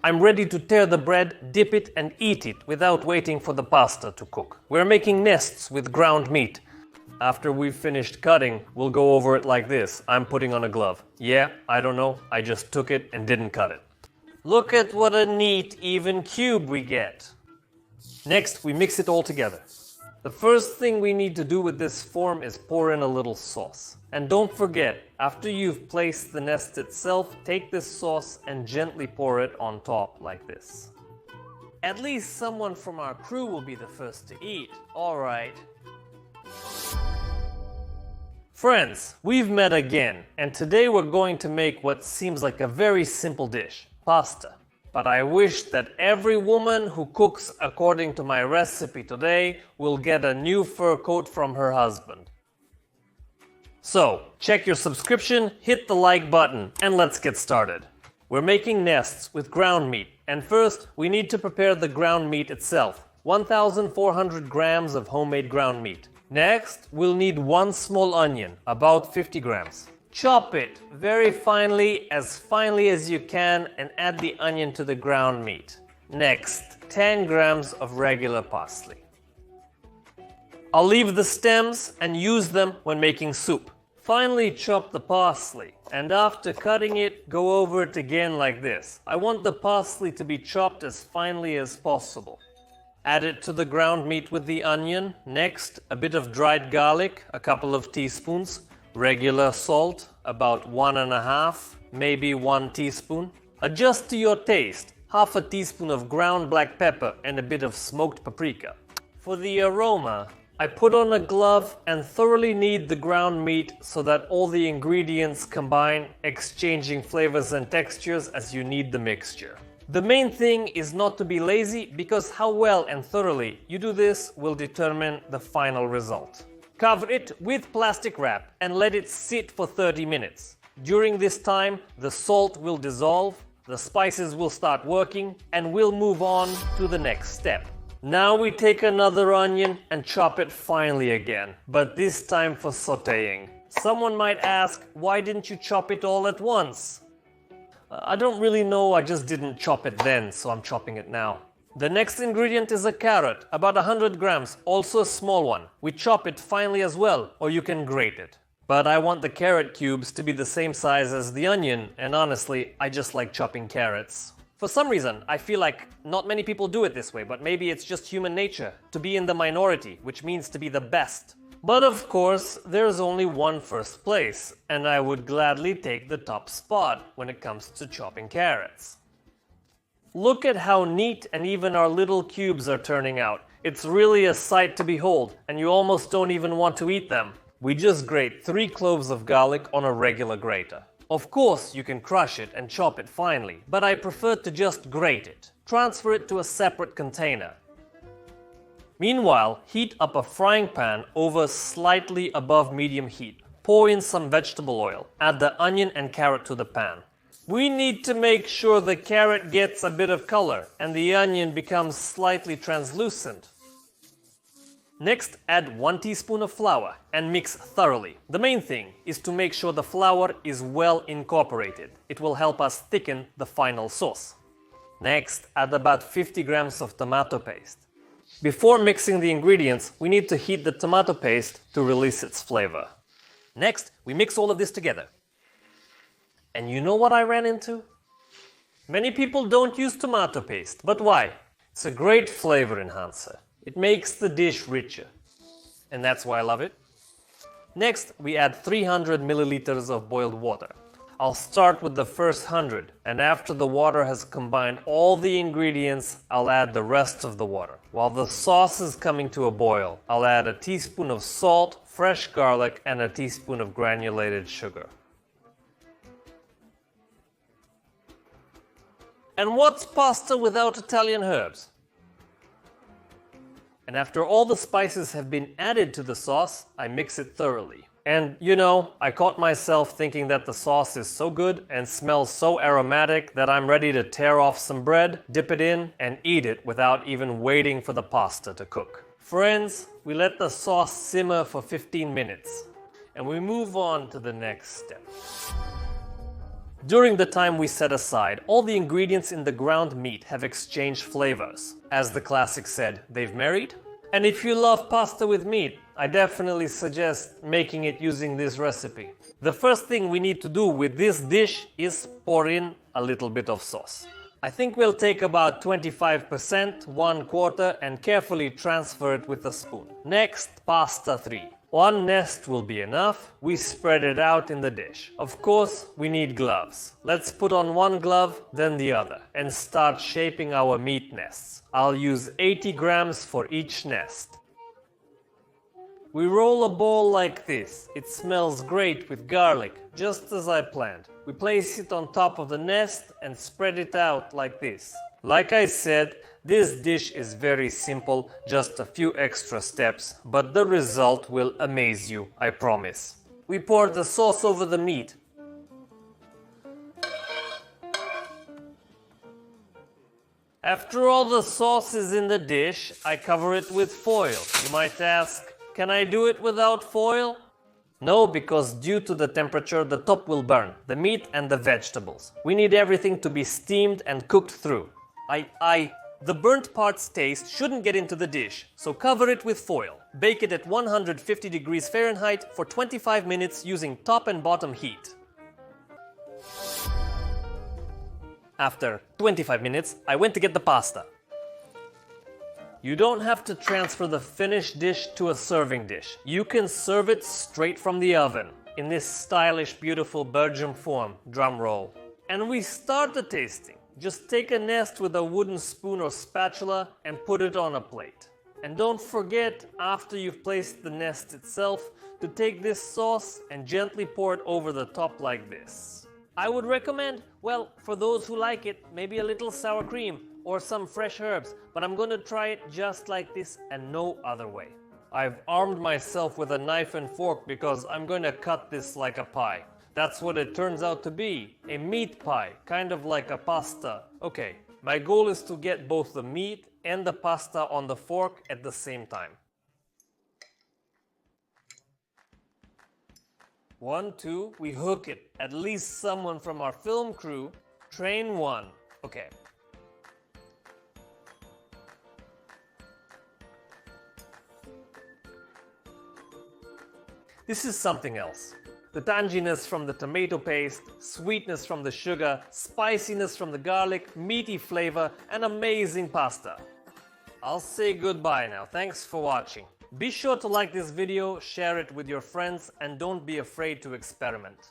I'm ready to tear the bread, dip it, and eat it without waiting for the pasta to cook. We're making nests with ground meat. After we've finished cutting, we'll go over it like this. I'm putting on a glove. Yeah, I don't know, I just took it and didn't cut it. Look at what a neat, even cube we get. Next, we mix it all together. The first thing we need to do with this form is pour in a little sauce. And don't forget, after you've placed the nest itself, take this sauce and gently pour it on top like this. At least someone from our crew will be the first to eat. Alright. Friends, we've met again, and today we're going to make what seems like a very simple dish, pasta. But I wish that every woman who cooks according to my recipe today will get a new fur coat from her husband. So, check your subscription, hit the like button, and let's get started. We're making nests with ground meat, and first we need to prepare the ground meat itself. 1,400 grams of homemade ground meat. Next, we'll need 1 small onion, about 50 grams. Chop it very finely as you can, and add the onion to the ground meat. Next, 10 grams of regular parsley. I'll leave the stems and use them when making soup. Finally, chop the parsley, and after cutting it, go over it again like this. I want the parsley to be chopped as finely as possible. Add it to the ground meat with the onion. Next, a bit of dried garlic, a couple of teaspoons. Regular salt, about 1.5, maybe 1 teaspoon. Adjust to your taste, half a teaspoon of ground black pepper and a bit of smoked paprika. For the aroma, I put on a glove and thoroughly knead the ground meat so that all the ingredients combine, exchanging flavors and textures as you knead the mixture. The main thing is not to be lazy, because how well and thoroughly you do this will determine the final result. Cover it with plastic wrap and let it sit for 30 minutes. During this time, the salt will dissolve, the spices will start working, and we'll move on to the next step. Now we take another onion and chop it finely again, but this time for sautéing. Someone might ask, why didn't you chop it all at once? I don't really know, I just didn't chop it then, so I'm chopping it now. The next ingredient is a carrot, about 100 grams, also a small one. We chop it finely as well, or you can grate it. But I want the carrot cubes to be the same size as the onion, and honestly, I just like chopping carrots. For some reason, I feel like not many people do it this way, but maybe it's just human nature, to be in the minority, which means to be the best. But of course, there's only one first place, and I would gladly take the top spot when it comes to chopping carrots. Look at how neat and even our little cubes are turning out. It's really a sight to behold, and you almost don't even want to eat them. We just grate 3 cloves of garlic on a regular grater. Of course, you can crush it and chop it finely, but I prefer to just grate it. Transfer it to a separate container. Meanwhile, heat up a frying pan over slightly above medium heat. Pour in some vegetable oil. Add the onion and carrot to the pan. We need to make sure the carrot gets a bit of color and the onion becomes slightly translucent. Next, add 1 teaspoon of flour and mix thoroughly. The main thing is to make sure the flour is well incorporated. It will help us thicken the final sauce. Next, add about 50 grams of tomato paste. Before mixing the ingredients, we need to heat the tomato paste to release its flavor. Next, we mix all of this together. And you know what I ran into? Many people don't use tomato paste, but why? It's a great flavor enhancer. It makes the dish richer. And that's why I love it. Next, we add 300 milliliters of boiled water. I'll start with the first 100, and after the water has combined all the ingredients, I'll add the rest of the water. While the sauce is coming to a boil, I'll add a teaspoon of salt, fresh garlic, and a teaspoon of granulated sugar. And what's pasta without Italian herbs? And after all the spices have been added to the sauce, I mix it thoroughly. And you know, I caught myself thinking that the sauce is so good and smells so aromatic that I'm ready to tear off some bread, dip it in, and eat it without even waiting for the pasta to cook. Friends, we let the sauce simmer for 15 minutes, and we move on to the next step. During the time we set aside, all the ingredients in the ground meat have exchanged flavors. As the classic said, they've married. And if you love pasta with meat, I definitely suggest making it using this recipe. The first thing we need to do with this dish is pour in a little bit of sauce. I think we'll take about 25%, 1/4, and carefully transfer it with a spoon. Next, pasta 3. One nest will be enough. We spread it out in the dish. Of course, we need gloves. Let's put on one glove, then the other, and start shaping our meat nests. I'll use 80 grams for each nest. We roll a ball like this. It smells great with garlic, just as I planned. We place it on top of the nest and spread it out like this. Like I said, this dish is very simple, just a few extra steps, but the result will amaze you, I promise. We pour the sauce over the meat. After all the sauce is in the dish, I cover it with foil. You might ask, can I do it without foil? No, because due to the temperature, the top will burn, the meat and the vegetables. We need everything to be steamed and cooked through. The burnt part's taste shouldn't get into the dish, so cover it with foil. Bake it at 150 degrees Fahrenheit for 25 minutes using top and bottom heat. After 25 minutes, I went to get the pasta. You don't have to transfer the finished dish to a serving dish. You can serve it straight from the oven, in this stylish, beautiful Belgian form, drum roll. And we start the tasting. Just take a nest with a wooden spoon or spatula and put it on a plate. And don't forget, after you've placed the nest itself, to take this sauce and gently pour it over the top like this. I would recommend, well, for those who like it, maybe a little sour cream or some fresh herbs, but I'm gonna try it just like this and no other way. I've armed myself with a knife and fork because I'm gonna cut this like a pie. That's what it turns out to be, a meat pie, kind of like a pasta. Okay, my goal is to get both the meat and the pasta on the fork at the same time. 1, 2, we hook it. At least someone from our film crew. Train 1. Okay. This is something else. The tanginess from the tomato paste, sweetness from the sugar, spiciness from the garlic, meaty flavor, and amazing pasta. I'll say goodbye now. Thanks for watching. Be sure to like this video, share it with your friends, and don't be afraid to experiment.